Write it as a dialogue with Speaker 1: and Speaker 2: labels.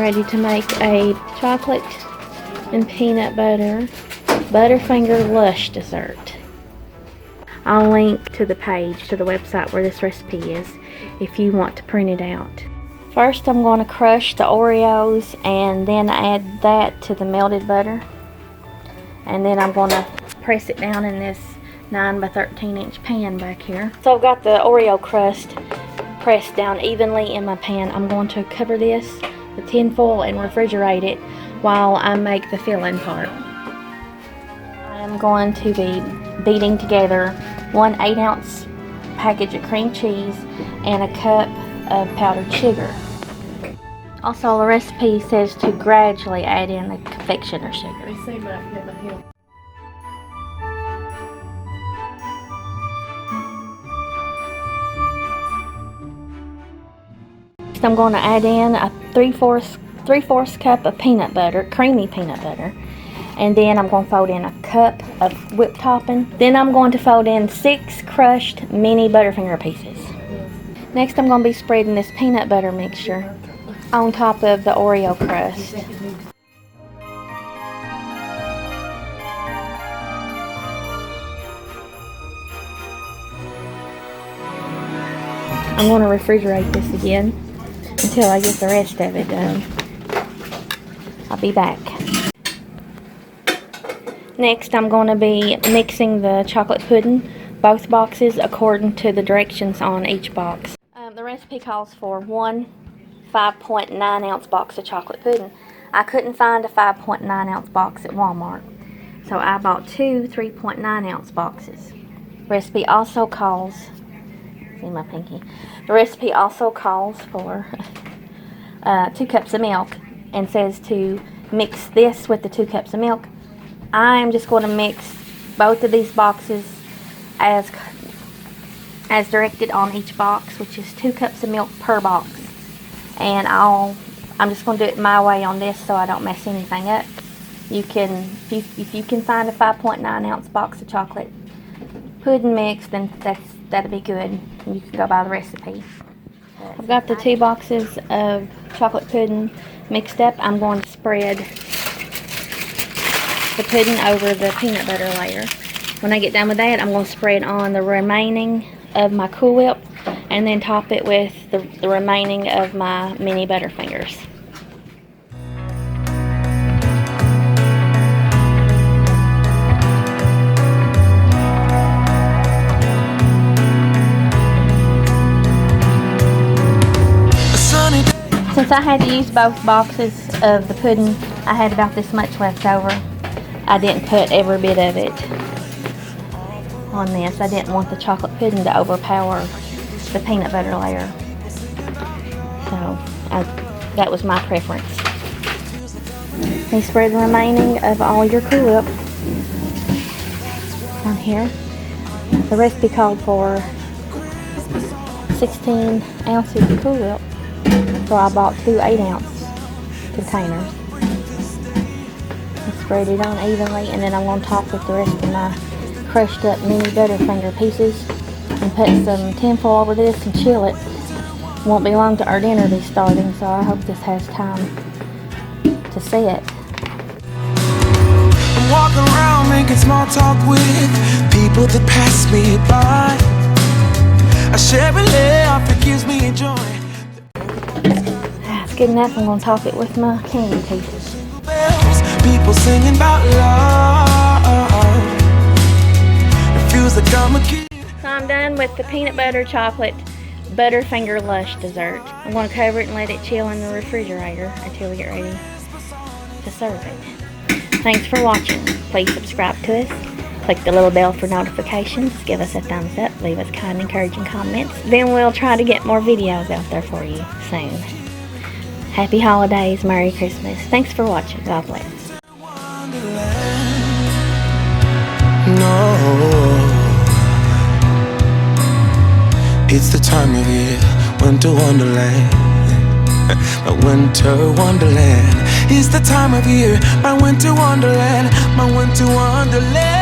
Speaker 1: ready to make a chocolate and peanut butter Butterfinger Lush dessert. I'll link to the page, to the website where this recipe is, if you want to print it out. First, I'm going to crush the Oreos and then add that to the melted butter. And then I'm going to press it down in this 9 by 13 inch pan back here. So I've got the Oreo crust pressed down evenly in my pan. I'm going to cover this with tin foil and refrigerate it while I make the filling part. I'm going to be beating together 1 8-ounce package of cream cheese and a cup of powdered sugar. Also, the recipe says to gradually add in the confectioner sugar. Next, I'm going to add in a 3/4 cup of peanut butter, creamy peanut butter. And then I'm going to fold in a cup of whipped topping. Then I'm going to fold in 6 crushed mini Butterfinger pieces. Next, I'm going to be spreading this peanut butter mixture on top of the Oreo crust. I'm going to refrigerate this again until I get the rest of it done. I'll be back. Next, I'm going to be mixing the chocolate pudding, both boxes, according to the directions on each box. The recipe calls for 1 5.9 ounce box of chocolate pudding. I couldn't find a 5.9 ounce box at Walmart, so I bought 2 3.9 ounce boxes. The recipe also calls, see my pinky, the recipe also calls for 2 cups of milk and says to mix this with the 2 cups of milk. I'm just going to mix both of these boxes as directed on each box, which is 2 cups of milk per box. And I'm just going to do it my way on this so I don't mess anything up. You can, if you can find a 5.9 ounce box of chocolate pudding mix, then that'll be good. You can go by the recipe. I've got the 2 boxes of chocolate pudding mixed up. I'm going to spread the pudding over the peanut butter layer. When I get done with that, I'm going to spread on the remaining of my Cool Whip and then top it with the remaining of my mini Butterfingers. Since I had to use both boxes of the pudding, I had about this much left over. I didn't put every bit of it on this. I didn't want the chocolate pudding to overpower the peanut butter layer. So that was my preference. You spread the remaining of all your Cool Whip on here. The recipe called for 16 ounces of Cool Whip, so I bought 2 8-ounce containers. Spread it on evenly, and then I'm going to top with the rest of my crushed up mini Butterfinger pieces and put some tin foil over this and chill it. Won't be long to our dinner be starting, so I hope this has time to set.
Speaker 2: I'm walking around making small talk with people that pass me by. I share a laugh, it gives me joy.
Speaker 1: That's good enough. I'm going to top it with my candy pieces.
Speaker 2: People singing about love. It feels like I'm a kid.
Speaker 1: So I'm done with the peanut butter chocolate Butterfinger Lush dessert. I'm going to cover it and let it chill in the refrigerator until we get ready to serve it. Thanks for watching. Please subscribe to us. Click the little bell for notifications. Give us a thumbs up. Leave us kind, encouraging comments. Then we'll try to get more videos out there for you soon. Happy holidays. Merry Christmas. Thanks for watching. God bless.
Speaker 2: No, it's the time of year, winter wonderland. My winter wonderland. It's the time of year, my winter wonderland, my winter wonderland.